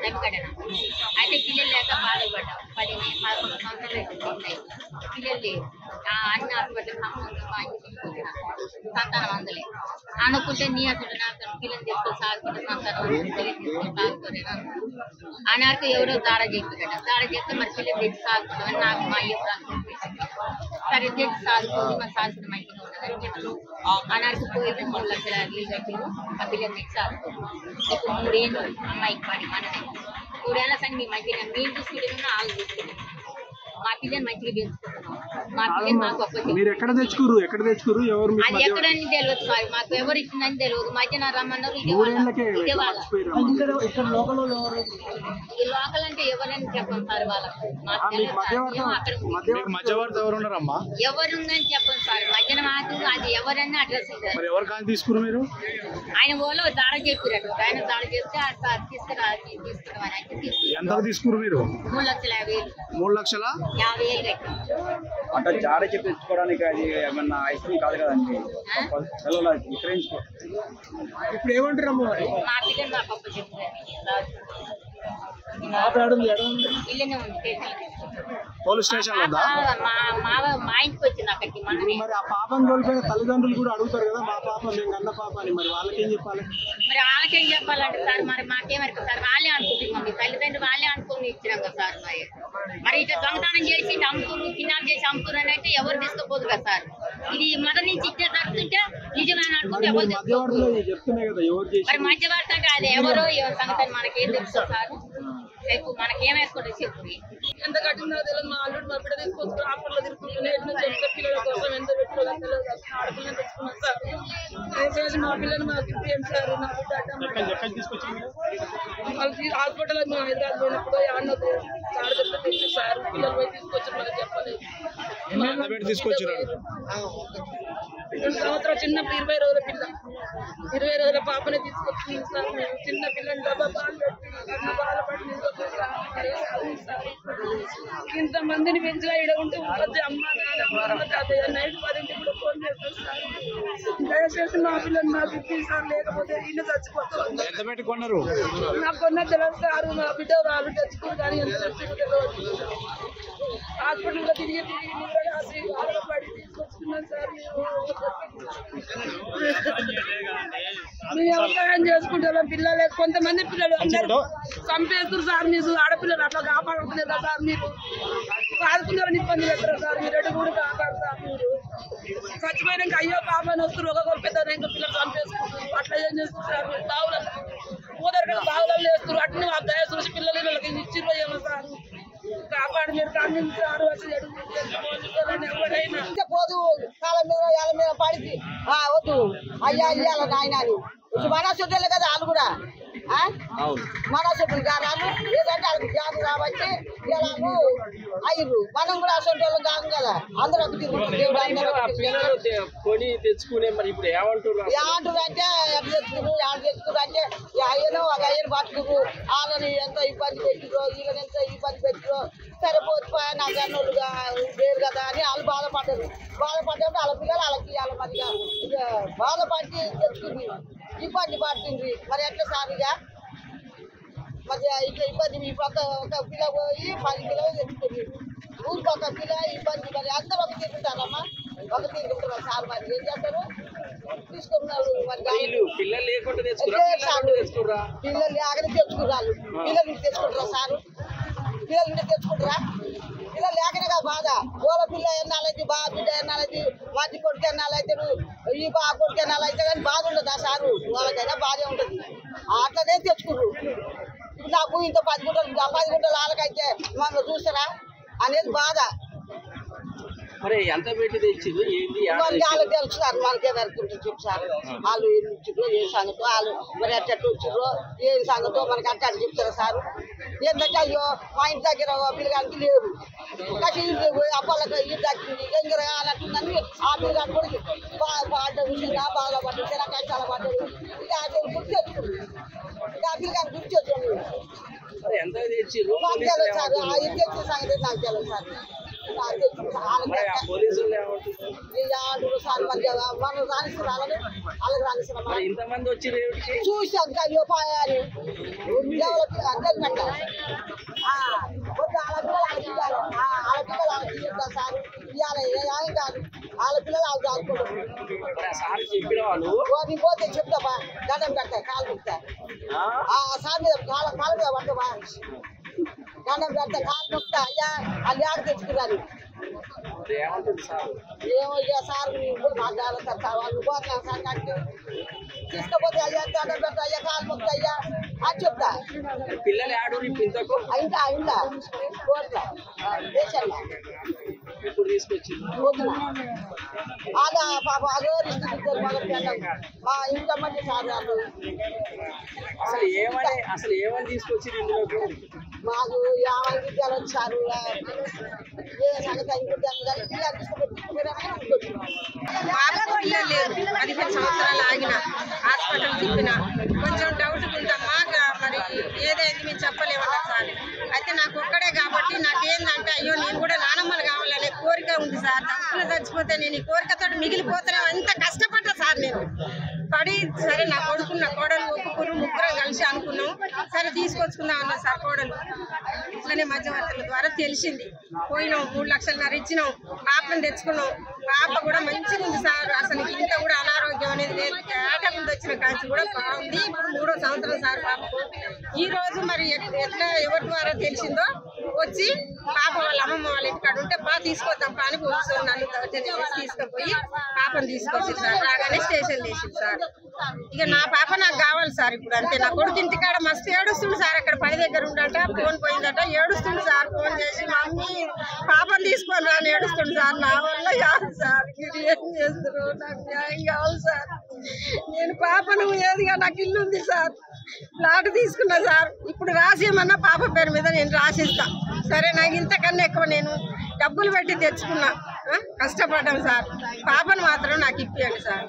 తగ్గడన అయితే పిల్లలు లేక బాధపడ్డాం 11 సంవత్సరాలు ఉన్నాయి పిల్లలు లేవు అన్ని హాస్పిటల్ సంతానం అందలే అనుకుంటే నీ అసలు నాకు పిల్లలు తీసుకొని సాగుకుంటే సంతానం సాగుకోలేను అనారకు ఎవరో దాడ చేస్తే మరి పిల్లలు తెచ్చి సాగుకుంటామని నాకు మా అయ్య సరే తెచ్చి సాగుకోదు మరి సాగుకున్న మంచిగా ఉండదని చెప్పారు అనారకు పోయి 3 లక్షల కట్టారు ఆ పిల్లలు తెచ్చి సాగుకోదు ఇప్పుడు 3 ఏళ్ళు అమ్మాయికి పని మనమే 3 ఏళ్ళ సంగతి మీ మధ్య మేము చూసుకుంటున్నా వాళ్ళు చూసుకుంటున్నాం మా పిల్లలు మంచిగా పెంచుకుంటున్నాం మా పిల్లలు మాకు మీరు ఎక్కడ తెచ్చుకురు ఎవరు అది ఎక్కడని తెలియదు సార్ మాకు ఎవరు ఇచ్చిందని తెలియదు మధ్యాహ్నం రమ్మన్నారు ఈ లోకల్ అంటే ఎవరని చెప్పండి సార్ వాళ్ళకు ఎవరుందని చెప్పండి సార్ మధ్యాహ్నం మాకు అది ఎవరన్నా అడ్రస్ తీసుకున్నారు మీరు ఆయన వాళ్ళు దాడ చెప్పారు ఆయన దాడ చెప్తే తీసుకురామని ఎంత తీసుకున్నారు మీరు 3,50,000 లక్షల 50,000 అంటే జాడ చెప్పి తెచ్చుకోవడానికి అది ఏమన్నా ఐస్క్రీమ్ కాదు కదండి ఇప్పుడు ఏమంటారు అమ్మ మా పిల్లలు మా పప్పు చెప్తారు పోలీస్ స్టేషన్ మా ఇంటికి వచ్చింది అక్కడికి మరి ఆ పాపను కోల్పోయిన తల్లిదండ్రులు కూడా అడుగుతారు కదా మా పాప మేము కన్న పాప అని మరి వాళ్ళకేం చెప్పాలి మరి వాళ్ళకేం చెప్పాలంటే సార్ మరి మాకేమరికి సార్ వాళ్ళే అనుకుంటున్నాం మీ తల్లిదండ్రులు వాళ్ళే అనుకుని ఇచ్చినాం కదా సార్ మరి ఇట్లా దొంగతనం చేసి అమ్ముకుని కిడ్నాప్ చేసి అమ్ముకున్నాను అయితే ఎవరు తీసుకోపోదు కదా సార్ ఇది మొదటి నుంచి ఇచ్చే జరుగుతుంటే నిజమైన అనుకుంటే ఎవరు మరి మధ్యవర్తి అంటే అది ఎవరో సంగతి మనకేం తెలుసు సార్ రేపు మనకేమేసుకుంటే చెప్పు ఎంత కట్టిందో తెలియదు మా అల్లుడు మా బిడ్డ తీసుకొచ్చుకుని హాస్పిటల్లో తీసుకుంటున్నాయి ఎంత పిల్లల కోసం ఎంత పెట్టుకోవాలో తెలియదు ఆడపిల్లని తెచ్చుకున్నాం సార్ దయచేసి మా పిల్లలు మాకు ఇప్పియం సార్ నా బిడ్డ హాస్పిటల్ మేము హైదరాబాద్ పోయినప్పుడు ఆడనో సార్ చెప్తే తెచ్చు సార్ పిల్లలు పోయి తీసుకొచ్చి మనకు చెప్పలేదు సంవత్సరం చిన్నప్పుడు 20 రోజుల పిల్ల 20 రోజుల పాపనే తీసుకొచ్చింది సార్ మేము చిన్న పిల్లని డబ్బా పాలు పెట్టి బాధపడి ఇంతమందిని పెంచిగా ఇక్కడ ఉంటే ఉంటుంది అమ్మ నైట్ 10 కూడా ఫోన్ చేస్తాను సార్ దయచేసి మా పిల్లలు మాకు ఇప్పింది సార్ లేకపోతే ఇల్లు చచ్చిపోతాం నాకు కొన్న తెలియదు సార్ మా బిడ్డ వాళ్ళు తెచ్చుకోరు కానీ ఎంత తెచ్చుకుంటారో హాస్పిటల్లో తిరిగి బాధపడి తీసుకొచ్చుకున్నాం సార్ మేము వ్యవసాయం చేసుకుంటాం పిల్లలు కొంతమంది పిల్లలు అందరూ చంపేస్తారు సార్ మీరు ఆడపిల్లలు అట్లా కాపాడుకునేదా సార్ మీరు సాదుకున్నారని ఇబ్బంది పెట్టారు సార్ మీరు ఎటు కూడా కాపాడు సార్ మీరు చచ్చిపోయినాక అయ్యో పాపని వస్తారు ఒక పెద్ద ఇంకా పిల్లలు చంపేసుకుంటారు అట్లా ఏం చేస్తారు సార్ బావుల ఊదరగా బావులలో వేస్తారు అట్ని మా దయ చూసి పిల్లలు వీళ్ళకి ఇచ్చిర్రో ఏమో సార్ కాపాడు మీరు కాందించారు ఎవరైనా పోదు కాలం మీద వాళ్ళ మీద పడిచి వద్దు అయ్యా అయ్యాల నాయన అని మన చుట్టాలే కదా వాళ్ళు కూడా మన చుట్టూ వాళ్ళు ఏదంటే వాళ్ళకి జాబ్ కాబట్టి వాళ్ళు అయ్యారు మనం కూడా అసలు కాదు కదా అందరూ తెచ్చుకునే మరి ఇప్పుడు ఏమంటారు అంటే ఎట్లా తెచ్చుకున్నారు ఎవరు తెచ్చుకున్నారు అంటే అయ్యను ఒక అయ్యను బతుకు వాళ్ళని ఎంత ఇబ్బంది పెట్టిరో వీళ్ళని ఎంత ఇబ్బంది పెట్టిరో సరిపోతుపా నాకు అన్నోళ్ళుగా లేరు కదా అని వాళ్ళు బాధపడ్డప్పుడు వాళ్ళ పిల్లలు వాళ్ళకి వాళ్ళ మధ్య బాధపడి తెచ్చుకుంది ఇబ్బంది పడుతుంది మరి ఎట్లా సారిగా మరి ఇట్లా ఇబ్బంది మీ పక్క ఒక పిల్ల పోయి 10 కిలోలు తెచ్చుకుంది ఊరికి ఒక పిల్ల ఇబ్బంది మరి అందరూ ఒక తిరుగుతారమ్మా ఒక తిరుగుతారు సార్ మరి ఏం చేస్తారు తీసుకున్నారు మరి పిల్లలు లేకుండా పిల్లలు లేకనే తెచ్చుకున్నారు పిల్లలు తెచ్చుకుంటారా సారు పిల్లలు ఇంటికి తెచ్చుకుంటారా పిల్లలు లేకనే కదా బాధ ఓల పిల్ల ఎన్నాలైతే బాగా బిడ్డ ఎన్నాలైతే మధ్య కొడుకు ఎన్నాలైతే ఈ బాగా కొడుకు ఎన్నాలైతే కానీ బాధ ఉండదు ఆ సారు వాళ్ళకైనా బాధే ఉంటుంది అట్లనే తెచ్చుకున్నారు ఇప్పుడు నాకు ఇంత 10 గుంటలు 10 గుంటలు వాళ్ళకైతే మమ్మల్ని చూస్తారా అనేది బాధ మరి ఎంత పెట్టి తెచ్చింది ఏంటి వాళ్ళకి తెలుసు మనకే వెళ్తుంటే చెప్తారు వాళ్ళు ఏం ఇచ్చిర్రో ఏ సంగతో వాళ్ళు మరి అట్ట వచ్చిర్రో ఏం సంగతో మనకి అట్ట చెప్తారా సారు ఏంటంటే అయ్యో మా ఇంటి దగ్గర పిల్లగానికి లేవు కానీ అప్పలకి ఇల్లు దక్కింది దగ్గర అన్నట్టుందని ఆ పిల్లగాని కూడా బాధ విషయంగా బాగా పడ్డాడు ఇలా కష్టాలు పడ్డాడు ఇక ఆ గుర్తు తెచ్చుకుంది ఇక ఆ పిల్లగాని గుర్తు తెచ్చుకోండి ఎంత తెచ్చి నాకు తెలియదు సార్ ఆ ఇల్లు తెచ్చిన సంగతి నాకు తెలియదు సార్ మరి ఆ పోలీసులు ఏమంటున్నారు? సార్ మనం రాణిస్తున్నారని వాళ్ళకి రాణిస్తున్నాం మరి ఇంతమంది వచ్చి రేవుడికి చూసాం అయ్యో పాయాలి అందరు పెట్టాలి వాళ్ళ పిల్లలు సార్ ఇవ్వాలి ఏం కాదు వాళ్ళ పిల్లలు వాళ్ళు దాచుకోవడం మరి ఆ సార్ చెప్పిన వాళ్ళు పోతే చెప్తామా దండం పెడతాయి కాలు ముక్తా సార్ మీద కాళ్ళ మీద పడతామా దండం పెడతా కాలు ముక్తా అయ్యా వాళ్ళు ఆడ తెచ్చుకున్నారు ఏమంటుంది సార్? ఏమో ఇక సార్ మాకు జాగ్రత్త వాళ్ళు పోతున్నాం సార్ కట్టి తీసుకపోతే అయ్యా దండం పెడతా అయ్యా కాలు ముక్తా అయ్యా అని చెప్తా పిల్లలు ఆడూరు ఇంతకు అయిందా కోట్ల దేశంలో ఇప్పుడు తీసుకొచ్చి అదా పాప అదో రిస్క్ మా ఇంట్లో మంది సార్ వాళ్ళు అసలు ఏమని తీసుకొచ్చి ఇందులోకి మాకు 50 విద్యాలు వచ్చారు ఏ సంగతి అయిపోతాను కానీ పిల్లలు తీసుకుపెట్టి బాబు పిల్లలు లేరు 15 సంవత్సరాలు ఆగిన హాస్పిటల్ తిప్పిన కొంచెం డౌట్ ఉందా మాకు మరి ఏదైంది మేము చెప్పలేమన్నా సార్ అయితే నాకు ఒక్కడే కాబట్టి నాకేందంటే అయ్యో నేను కూడా నానమ్మలు కావాలనే కోరిక ఉంది సార్ తప్పులు చచ్చిపోతే నేను ఈ కోరికతో మిగిలిపోతాను అంత కష్టపడ్డా సార్ నేను పడి సరే నా కొడుకు నా కోడలు ఒప్పుకుని ముగ్గురం కలిసి అనుకున్నాం సరే తీసుకొచ్చుకుందాం అన్న సార్ కోడలు ఇట్లనే మధ్యవర్తుల ద్వారా తెలిసింది పోయినాం 3 లక్షలన్నర ఇచ్చినాం పాపను తెచ్చుకున్నాం పాప కూడా మంచిగా ఉంది సార్ అసలు ఇంత కూడా అనారోగ్యం అనేది లేదు ఏట ముందు వచ్చిన కాంచి కూడా బాగుంది ఇప్పుడు 3వ సంవత్సరం సార్ పాపకు ఈ రోజు మరి ఎట్లా ఎవరి ద్వారా తెలిసిందో వచ్చి పాప వాళ్ళ అమ్మమ్మ వాళ్ళ ఇంటికాడ ఉంటే తీసుకొద్దాం పాని పోలీసులు నన్ను తీసుకుపోయి పాపను తీసుకొచ్చి సార్ రాగానే స్టేషన్ చేసింది సార్ ఇక నా పాప నాకు కావాలి సార్ ఇప్పుడు అంతే నా కొడుకు ఇంటికాడ మస్తు ఏడుస్తుంది సార్ అక్కడ పని దగ్గర ఉండట ఫోన్ పోయిందట ఏడుస్తుంది సార్ ఫోన్ చేసి మమ్మీ పాపను తీసుకొని రాని ఏడుస్తుంది సార్ నా వల్ల కాదు సార్ మీరు ఏం చేస్తారు నాకు న్యాయం కావాలి సార్ నేను పాపను ఏదిగా నాకు ఇల్లు ఉంది సార్ ప్లాట్ తీసుకున్నా సార్ ఇప్పుడు రాసేయమన్నా పాప పేరు మీద నేను రాసిస్తా సరే నాకు ఇంతకన్నా ఎక్కువ నేను డబ్బులు పెట్టి తెచ్చుకున్నా కష్టపడ్డాను సార్ పాపను మాత్రం నాకు ఇప్పియండి సార్